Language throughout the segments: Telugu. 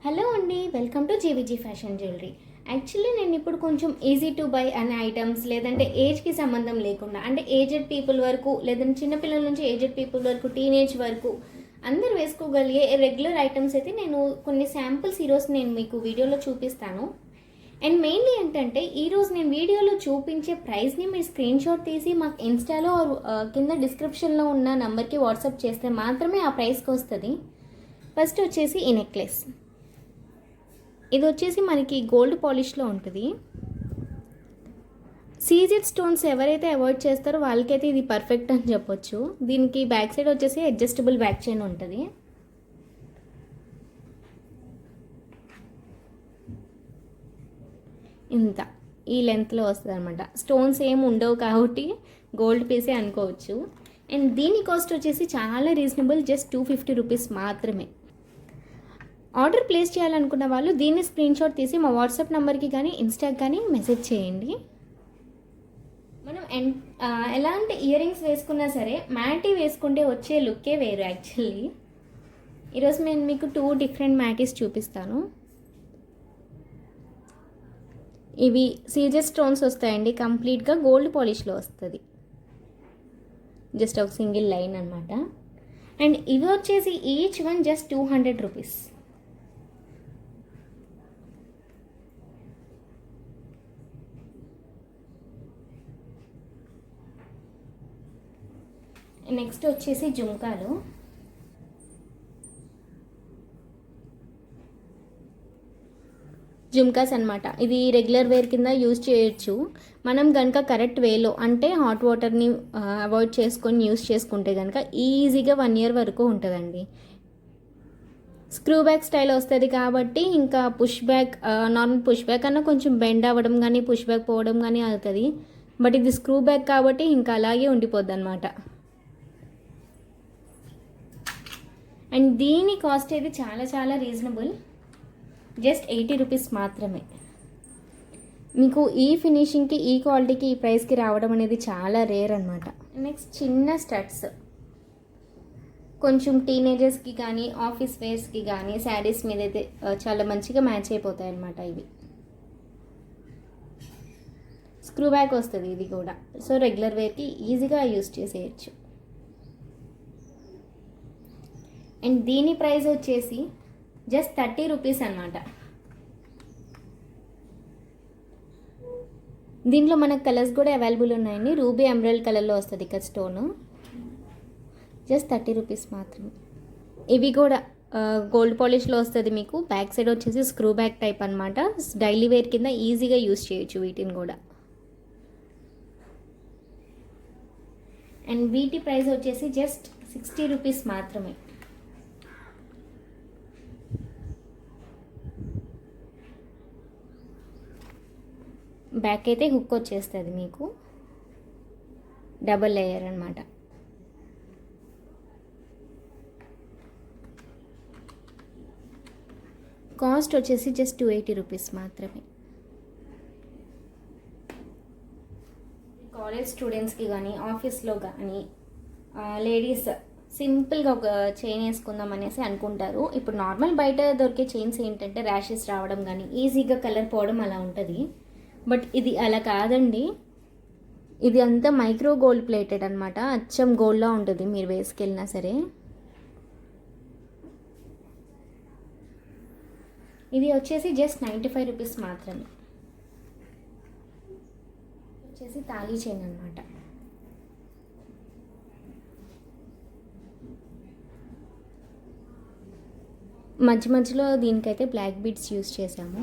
హలో అండి, welcome to GVG fashion jewellery. Actually నేను ఇప్పుడు కొంచెం ఈజీ టు బై అనే ఐటమ్స్, లేదంటే ఏజ్కి సంబంధం లేకుండా, అంటే ఏజెడ్ పీపుల్ వరకు, లేదంటే చిన్నపిల్లల నుంచి ఏజెడ్ పీపుల్ వరకు, టీనేజ్ వరకు అందరూ వేసుకోగలిగే రెగ్యులర్ ఐటమ్స్ అయితే నేను కొన్ని శాంపుల్స్ ఈరోజు నేను మీకు వీడియోలో చూపిస్తాను. అండ్ మెయిన్లీ ఏంటంటే ఈరోజు నేను వీడియోలో చూపించే ప్రైస్ని మీరు స్క్రీన్ షాట్ తీసి మాకు ఇన్స్టాలో కింద డిస్క్రిప్షన్లో ఉన్న నెంబర్కి వాట్సాప్ చేస్తే మాత్రమే ఆ ప్రైస్కి వస్తుంది. ఫస్ట్ వచ్చేసి ఈ నెక్లెస్. ఇది వచ్చేసి మనకి గోల్డ్ పాలిష్లో ఉంటుంది. సీజెడ్ స్టోన్స్ ఎవరైతే అవాయిడ్ చేస్తారో వాళ్ళకైతే ఇది పర్ఫెక్ట్ అని చెప్పొచ్చు. దీనికి బ్యాక్ సైడ్ వచ్చేసి అడ్జస్టబుల్ బ్యాక్ చైన్ ఉంటుంది. ఇంత ఈ లెంత్లో వస్తుంది అనమాట. స్టోన్స్ ఏమి ఉండవు కాబట్టి గోల్డ్ పీసే అనుకోవచ్చు. అండ్ దీని కాస్ట్ వచ్చేసి చాలా రీజనబుల్, జస్ట్ 250 రూపీస్ మాత్రమే. ఆర్డర్ ప్లేస్ చేయాలనుకున్న వాళ్ళు దీన్ని స్క్రీన్ షాట్ తీసి మా వాట్సాప్ నెంబర్కి కానీ ఇన్స్టాకి కానీ మెసేజ్ చేయండి. మనం ఎలాంటి ఇయర్ రింగ్స్ వేసుకున్నా సరే మ్యాటీ వేసుకుంటే వచ్చే లుక్కే వేరు. యాక్చువల్లీ ఈరోజు నేను మీకు 2 డిఫరెంట్ మ్యాటీస్ చూపిస్తాను. ఇవి సీజర్ స్టోన్స్ వస్తాయండి, కంప్లీట్గా గోల్డ్ పాలిష్లో వస్తుంది. జస్ట్ ఒక సింగిల్ లైన్ అనమాట. అండ్ ఇవి వచ్చేసి each one just 200 rupees. Next వచ్చేసి జుంకాలు. జుంకాస్ అనమాట. ఇది రెగ్యులర్ వేర్ కింద యూజ్ చేయొచ్చు. మనం కనుక కరెక్ట్ వేలో, అంటే హాట్ వాటర్ని అవాయిడ్ చేసుకొని యూజ్ చేసుకుంటే కనుక ఈజీగా 1 ఇయర్ వరకు ఉంటుందండి. స్క్రూ బ్యాక్ స్టైల్ వస్తుంది కాబట్టి ఇంకా push back, normal push back అన్న కొంచెం బెండ్ అవ్వడం కానీ పుష్ బ్యాక్ పోవడం కానీ అవుతుంది. బట్ ఇది స్క్రూ బ్యాక్ కాబట్టి ఇంకా అలాగే ఉండిపోద్ది అనమాట. అండ్ దీని కాస్ట్ అయితే చాలా చాలా రీజనబుల్, జస్ట్ 80 రూపీస్ మాత్రమే. మీకు ఈ ఫినిషింగ్కి, ఈ క్వాలిటీకి, ఈ ప్రైస్కి రావడం అనేది చాలా రేర్ అనమాట. నెక్స్ట్ చిన్న స్టడ్స్, కొంచెం టీనేజర్స్కి కానీ ఆఫీస్ వేర్స్కి కానీ శారీస్ మీద అయితే చాలా మంచిగా మ్యాచ్ అయిపోతాయి అన్నమాట. ఇవి స్క్రూ బ్యాక్ వస్తుంది ఇది కూడా, సో రెగ్యులర్ వేర్కి ఈజీగా యూస్ చేసేయచ్చు. అండ్ దీని ప్రైస్ వచ్చేసి జస్ట్ 30 రూపీస్ అనమాట. దీంట్లో మనకు కలర్స్ కూడా అవైలబుల్ ఉన్నాయండి. రూబీ ఎమరల్డ్ కలర్లో వస్తుంది ఇక్కడ స్టోన్. జస్ట్ 30 రూపీస్ మాత్రమే. ఇవి కూడా గోల్డ్ పాలిష్లో వస్తుంది. మీకు బ్యాక్ సైడ్ వచ్చేసి స్క్రూ బ్యాక్ టైప్ అనమాట. డైలీ వేర్ కింద ఈజీగా యూస్ చేయొచ్చు వీటిని కూడా. అండ్ వీటి ప్రైస్ వచ్చేసి జస్ట్ 60 రూపీస్ మాత్రమే. బ్యాక్ అయితే హుక్ వచ్చేస్తుంది మీకు, డబల్ లేయర్ అనమాట. కాస్ట్ వచ్చేసి జస్ట్ 280 రూపీస్ మాత్రమే. కాలేజ్ స్టూడెంట్స్కి కానీ ఆఫీస్లో కానీ లేడీస్ సింపుల్గా ఒక చైన్ వేసుకుందాం అనేసి అనుకుంటారు. ఇప్పుడు నార్మల్ బయట దొరికే చైన్స్ ఏంటంటే ర్యాషెస్ రావడం కానీ ఈజీగా కలర్ పోవడం అలా ఉంటుంది. బట్ ఇది అలా కాదండి. ఇది అంతా మైక్రో గోల్డ్ ప్లేటెడ్ అనమాట. అచ్చం గోల్డ్లా ఉంటుంది మీరు వేసుకెళ్ళినా సరే. ఇది వచ్చేసి జస్ట్ 95 రూపీస్ మాత్రమే. వచ్చేసి తాళీ చైన్ అనమాట. మధ్య మధ్యలో దీనికైతే బ్లాక్ బీడ్స్ యూస్ చేసాము.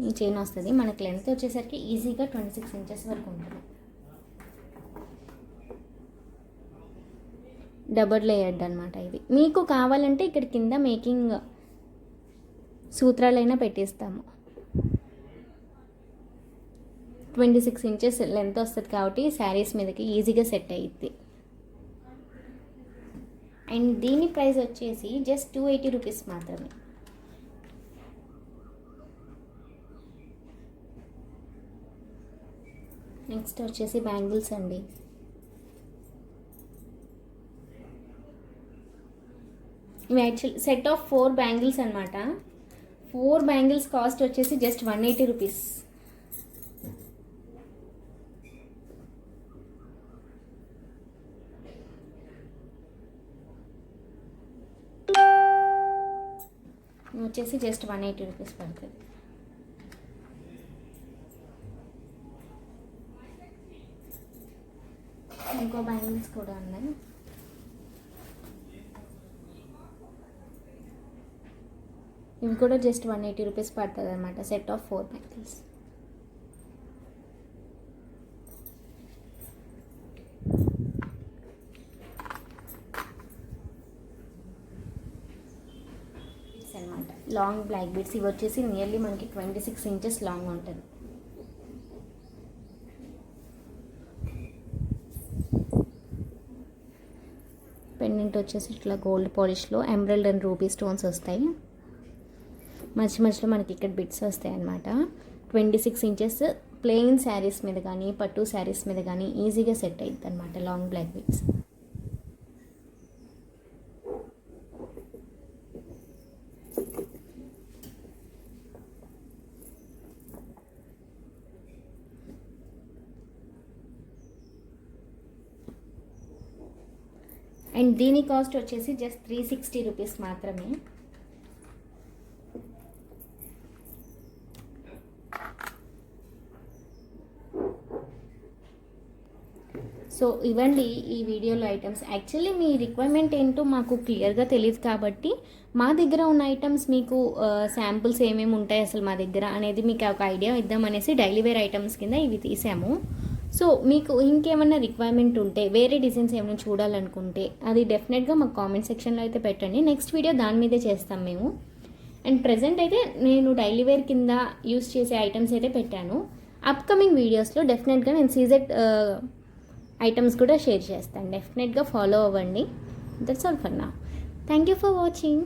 ఈ చైన్ వస్తుంది మనకి. లెంత్ వచ్చేసరికి ఈజీగా 26 ఇంచెస్ వరకు ఉంటుంది. డబుల్ లేయర్డ్ అనమాట. ఇది మీకు కావాలంటే ఇక్కడ కింద మేకింగ్ సూత్రాలైనా పెట్టిస్తాము. 26 ఇంచెస్ లెంత్ వస్తుంది కాబట్టి శారీస్ మీదకి ఈజీగా సెట్ అయ్యిద్ది. అండ్ దీని ప్రైస్ వచ్చేసి జస్ట్ 280 రూపీస్ మాత్రమే. నెక్స్ట్ వచ్చేసి బ్యాంగిల్స్ అండి. ఇవి యాక్చువల్ సెట్ ఆఫ్ 4 బ్యాంగిల్స్ అనమాట. 4 బ్యాంగిల్స్ కాస్ట్ వచ్చేసి జస్ట్ 180 రూపీస్. వచ్చేసి జస్ట్ 180 రూపీస్ పడుతుంది. ఇంకో బ్యాంగిల్స్ కూడా ఉన్నాయి. ఇవి కూడా జస్ట్ 180 రూపీస్ పడుతుంది అనమాట, సెట్ ఆఫ్ 4 బ్యాంగిల్స్. అనమాట లాంగ్ బ్లాక్ బీడ్స్. ఇవి వచ్చేసి నియర్లీ మనకి 26 ఇంచెస్ లాంగ్ ఉంటుంది. పెండెంట్ వచ్చేసి ఇట్లా గోల్డ్ పాలిష్లో ఎమరల్డ్ అండ్ రూబీ స్టోన్స్ వస్తాయి. మధ్యలో మనకి ఇక్కడ బిట్స్ వస్తాయి అన్నమాట. 26 ఇంచెస్ ప్లెయిన్ శారీస్ మీద కానీ పట్టు శారీస్ మీద కానీ ఈజీగా సెట్ అవుతుంది అనమాట లాంగ్ బ్లాక్ బిట్స్. అండ్ దీని కాస్ట్ వచ్చేసి జస్ట్ 360 రూపీస్ మాత్రమే. సో ఇవ్వండి ఈ వీడియోలో ఐటమ్స్. యాక్చువల్లీ మీ రిక్వైర్మెంట్ ఏంటో మాకు క్లియర్గా తెలియదు కాబట్టి మా దగ్గర ఉన్న ఐటమ్స్ మీకు శాంపుల్స్ ఏమేమి ఉంటాయి అసలు మా దగ్గర అనేది మీకు ఒక ఐడియా ఇద్దామనేసి డైలీ వేర్ ఐటమ్స్ కింద ఇవి తీసాము. సో మీకు ఇంకేమన్నా రిక్వైర్మెంట్ ఉంటే వేరే డిజైన్స్ ఏమైనా చూడాలనుకుంటే అది డెఫినెట్గా మాకు కామెంట్ సెక్షన్లో అయితే పెట్టండి. నెక్స్ట్ వీడియో దాని మీదే చేస్తాం మేము. అండ్ ప్రజెంట్ అయితే నేను డైలీ వేర్ కింద యూస్ చేసే ఐటమ్స్ అయితే పెట్టాను. అప్కమింగ్ వీడియోస్లో డెఫినెట్గా నేను సీజెడ్ ఐటమ్స్ కూడా షేర్ చేస్తాను. డెఫినెట్గా ఫాలో అవ్వండి. That's all for now. Thank you for watching.